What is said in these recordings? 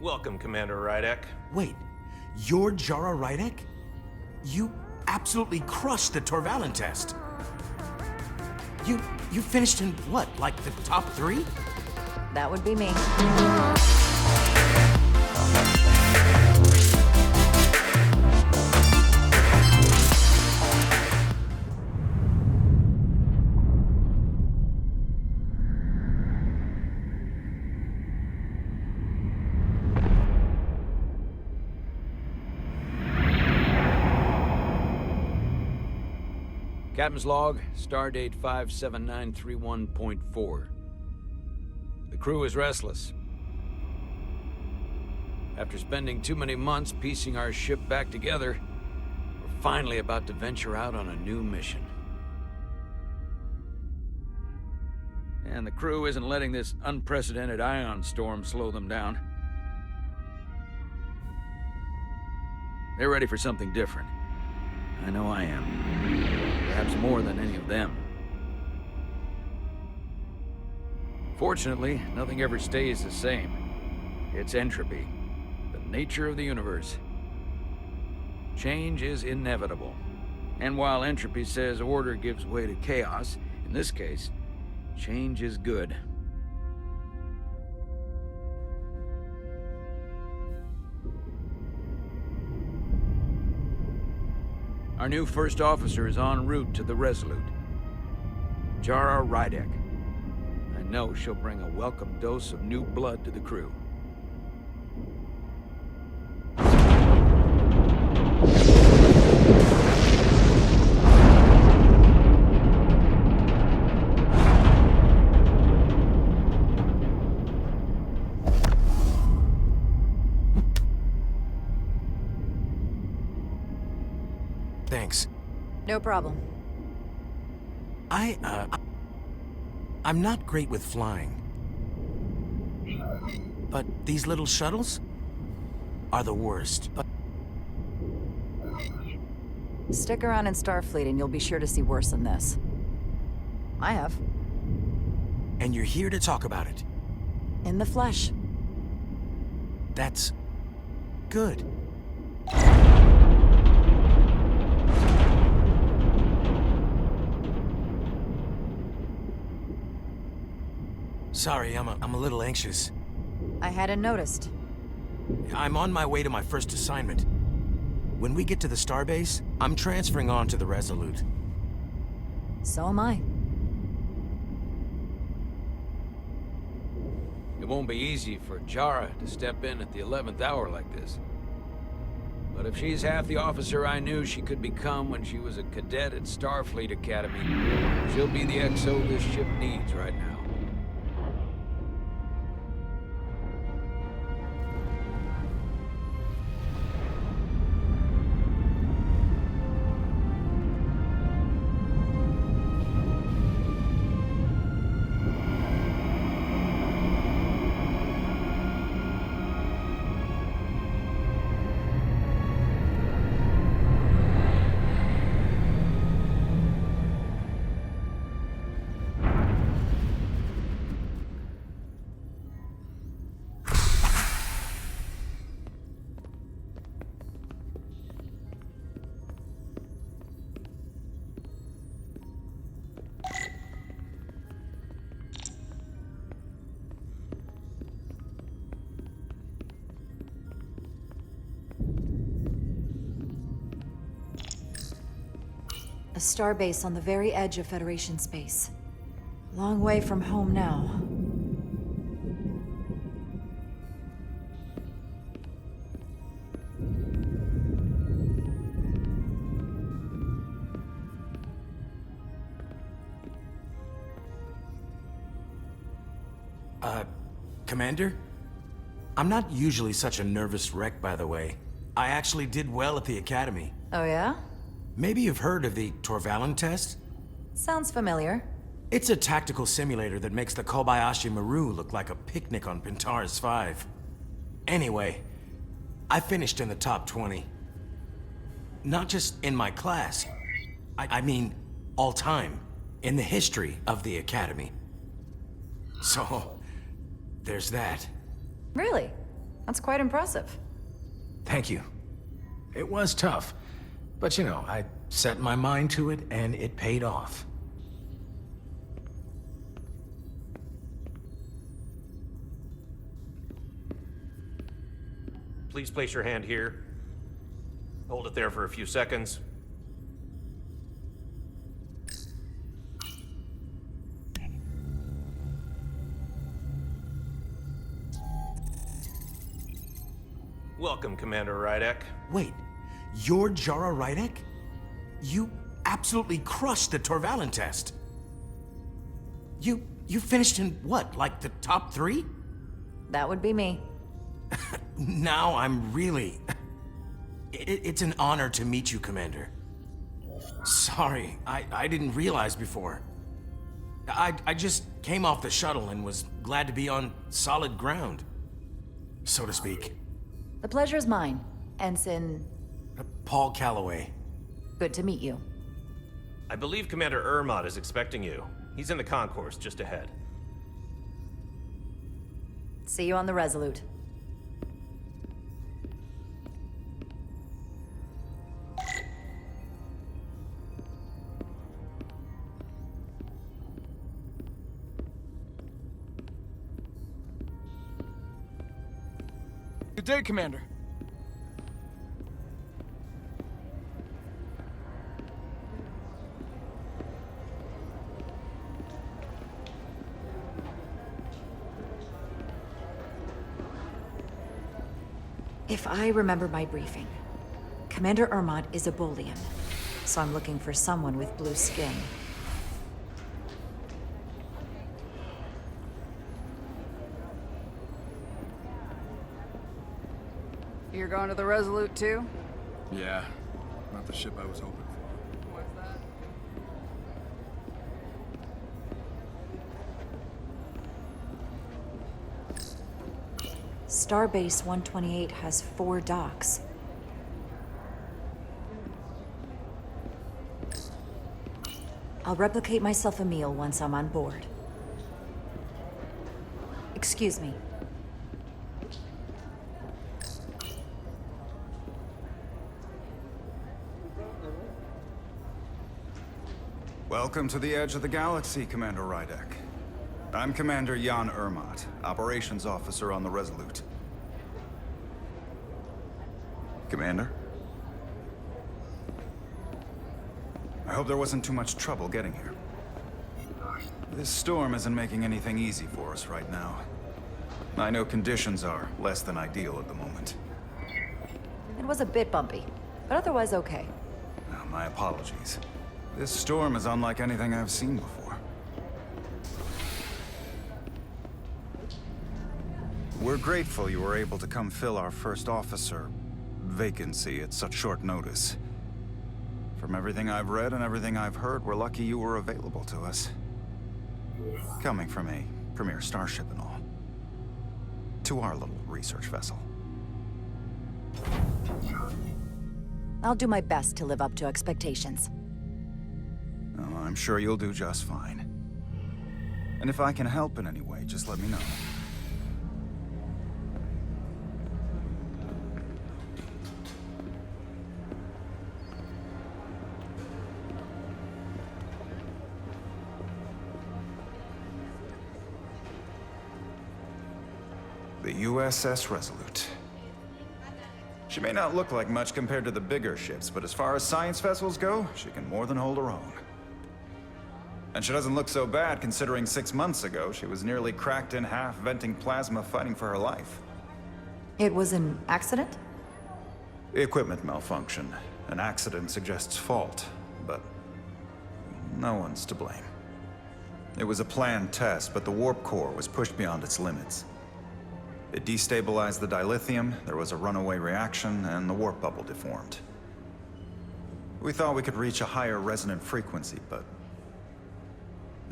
Welcome, Commander Rydek. Wait, you're Jara Rydek? You absolutely crushed the Torvalin test. You finished in what, like the top 3? That would be me. Captain's log, stardate 57931.4. The crew is restless. After spending too many months piecing our ship back together, we're finally about to venture out on a new mission. And the crew isn't letting this unprecedented ion storm slow them down. They're ready for something different. I know I am. Perhaps more than any of them. Fortunately, nothing ever stays the same. It's entropy, the nature of the universe. Change is inevitable. And while entropy says order gives way to chaos, in this case, change is good. Our new first officer is en route to the Resolute. Jara Rydek. I know she'll bring a welcome dose of new blood to the crew. Thanks. No problem. I'm not great with flying. But these little shuttles are the worst. Stick around in Starfleet and you'll be sure to see worse than this. I have. And you're here to talk about it. In the flesh. That's good. Sorry, I'm a little anxious. I hadn't noticed. I'm on my way to my first assignment. When we get to the starbase, I'm transferring on to the Resolute. So am I. It won't be easy for Jara to step in at the 11th hour like this. But if she's half the officer I knew she could become when she was a cadet at Starfleet Academy, she'll be the XO this ship needs right now. A starbase on the very edge of Federation space. Long way from home now. Commander? I'm not usually such a nervous wreck, by the way. I actually did well at the Academy. Oh yeah? Maybe you've heard of the Torvalin test? Sounds familiar. It's a tactical simulator that makes the Kobayashi Maru look like a picnic on Pintaris 5. Anyway, I finished in the top 20. Not just in my class. I mean, all time. In the history of the Academy. So, there's that. Really? That's quite impressive. Thank you. It was tough, but you know, I set my mind to it and it paid off. Please place your hand here. Hold it there for a few seconds. Welcome, Commander Rydek. Wait, you're Jara Rydek? You absolutely crushed the Torvalin test. You finished in what, like the top 3? That would be me. Now I'm really... It's an honor to meet you, Commander. Sorry, I didn't realize before. I just came off the shuttle and was glad to be on solid ground, so to speak. The pleasure is mine, Ensign. Paul Calloway. Good to meet you. I believe Commander Ermot is expecting you. He's in the concourse just ahead. See you on the Resolute. Good day, Commander. If I remember my briefing, Commander Ermot is a Bolian, so I'm looking for someone with blue skin. You're going to the Resolute too? Yeah, not the ship I was hoping for. What's that? Starbase 128 has 4 docks. I'll replicate myself a meal once I'm on board. Excuse me. Welcome to the edge of the galaxy, Commander Rydek. I'm Commander Jan Ermot, Operations Officer on the Resolute. Commander? I hope there wasn't too much trouble getting here. This storm isn't making anything easy for us right now. I know conditions are less than ideal at the moment. It was a bit bumpy, but otherwise okay. My apologies. This storm is unlike anything I've seen before. We're grateful you were able to come fill our first officer vacancy at such short notice. From everything I've read and everything I've heard, we're lucky you were available to us. Coming from a premier starship and all. To our little research vessel. I'll do my best to live up to expectations. Oh, I'm sure you'll do just fine. And if I can help in any way, just let me know. The USS Resolute. She may not look like much compared to the bigger ships, but as far as science vessels go, she can more than hold her own. And she doesn't look so bad considering 6 months ago she was nearly cracked in half, venting plasma, fighting for her life. It was an accident? Equipment malfunction. An accident suggests fault, but no one's to blame. It was a planned test, but the warp core was pushed beyond its limits. It destabilized the dilithium, there was a runaway reaction, and the warp bubble deformed. We thought we could reach a higher resonant frequency, but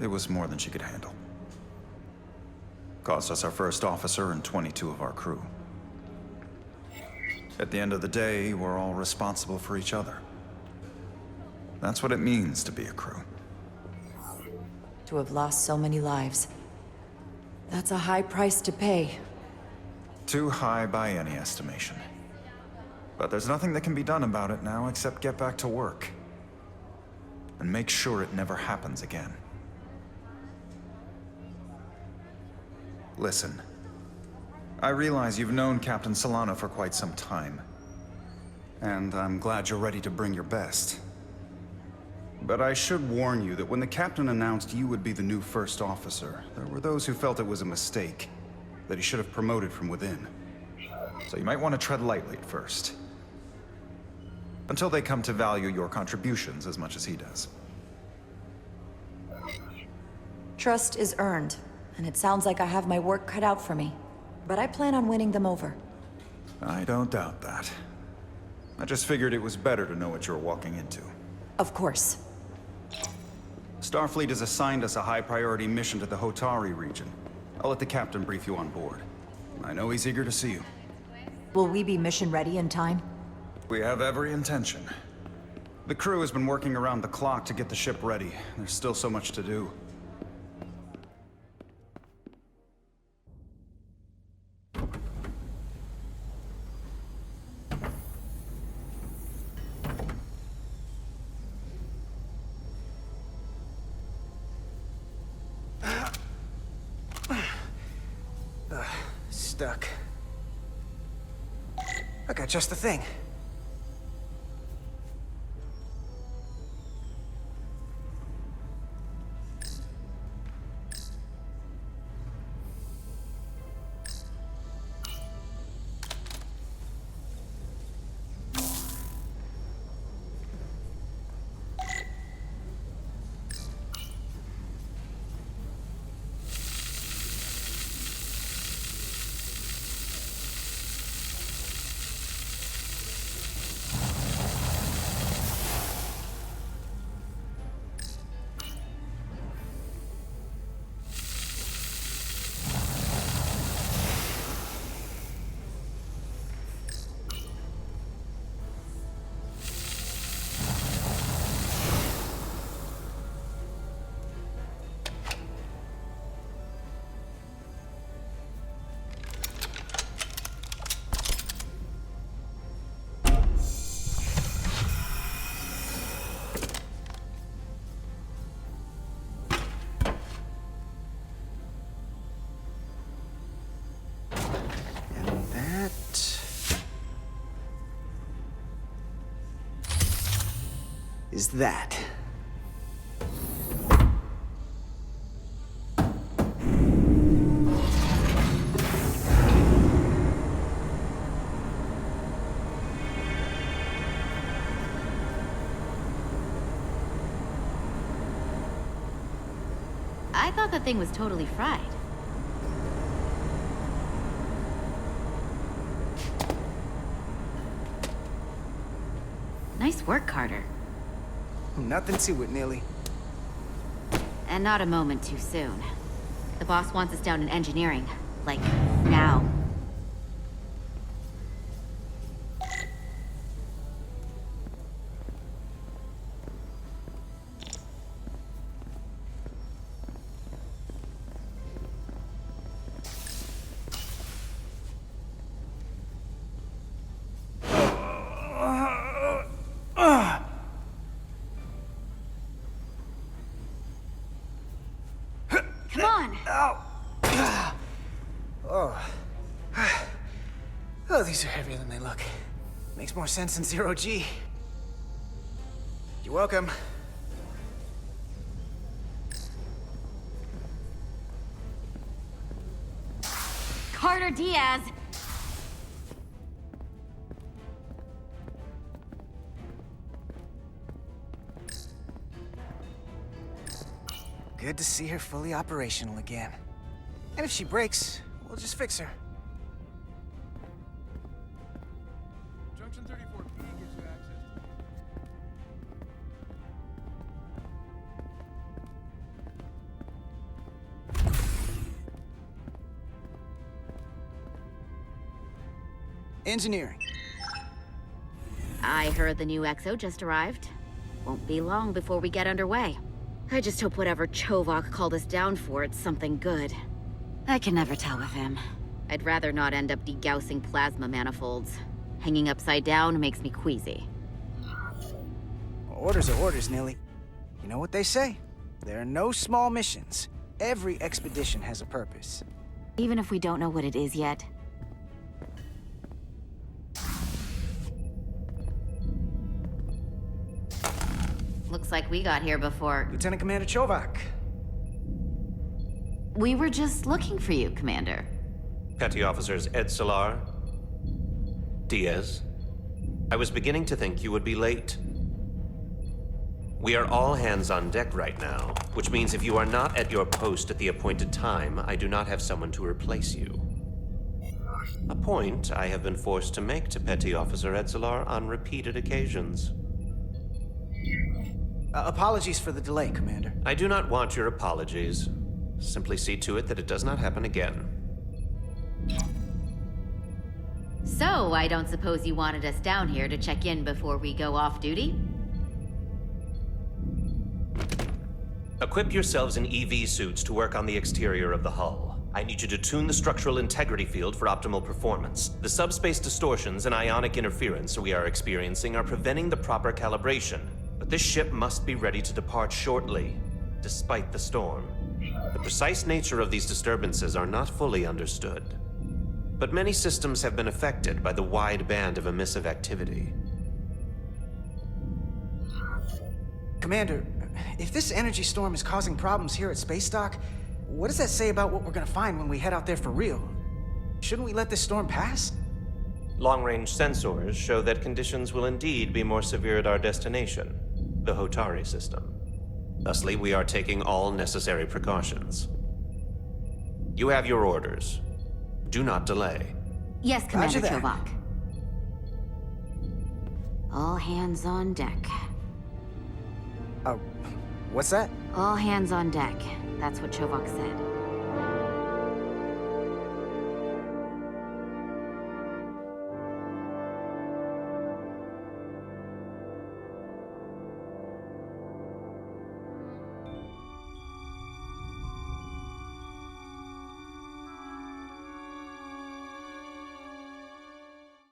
it was more than she could handle. Cost us our first officer and 22 of our crew. At the end of the day, we're all responsible for each other. That's what it means to be a crew. To have lost so many lives. That's a high price to pay. Too high by any estimation. But there's nothing that can be done about it now except get back to work. And make sure it never happens again. Listen. I realize you've known Captain Solano for quite some time. And I'm glad you're ready to bring your best. But I should warn you that when the captain announced you would be the new first officer, there were those who felt it was a mistake, that he should have promoted from within. So you might want to tread lightly at first. Until they come to value your contributions as much as he does. Trust is earned, and it sounds like I have my work cut out for me. But I plan on winning them over. I don't doubt that. I just figured it was better to know what you were walking into. Of course. Starfleet has assigned us a high-priority mission to the Hotari region. I'll let the captain brief you on board. I know he's eager to see you. Will we be mission ready in time? We have every intention. The crew has been working around the clock to get the ship ready. There's still so much to do. Stuck. I got just the thing. Is that. I thought the thing was totally fried. Nice work, Carter. Nothing to it, Neely. And not a moment too soon. The boss wants us down in engineering. Like, now. Come on! Oh, these are heavier than they look. Makes more sense than zero G. You're welcome. Carter Diaz! Good to see her fully operational again. And if she breaks, we'll just fix her. Junction 34P gives you access. Engineering. I heard the new XO just arrived. Won't be long before we get underway. I just hope whatever Chovok called us down for, it's something good. I can never tell with him. I'd rather not end up degaussing plasma manifolds. Hanging upside down makes me queasy. Orders are orders, Nilly. You know what they say? There are no small missions. Every expedition has a purpose. Even if we don't know what it is yet. Looks like we got here before... Lieutenant Commander Chovak. We were just looking for you, Commander. Petty Officers Ed Solar, Diaz. I was beginning to think you would be late. We are all hands on deck right now, which means if you are not at your post at the appointed time, I do not have someone to replace you. A point I have been forced to make to Petty Officer Edzelar on repeated occasions. Apologies for the delay, Commander. I do not want your apologies. Simply see to it that it does not happen again. So, I don't suppose you wanted us down here to check in before we go off duty? Equip yourselves in EV suits to work on the exterior of the hull. I need you to tune the structural integrity field for optimal performance. The subspace distortions and ionic interference we are experiencing are preventing the proper calibration. But this ship must be ready to depart shortly, despite the storm. The precise nature of these disturbances are not fully understood. But many systems have been affected by the wide band of emissive activity. Commander, if this energy storm is causing problems here at Space Dock, what does that say about what we're gonna find when we head out there for real? Shouldn't we let this storm pass? Long-range sensors show that conditions will indeed be more severe at our destination, the Hotari system. Thusly, we are taking all necessary precautions. You have your orders. Do not delay. Yes, Commander Roger that. Chovak. All hands on deck. What's that? All hands on deck. That's what Chovak said.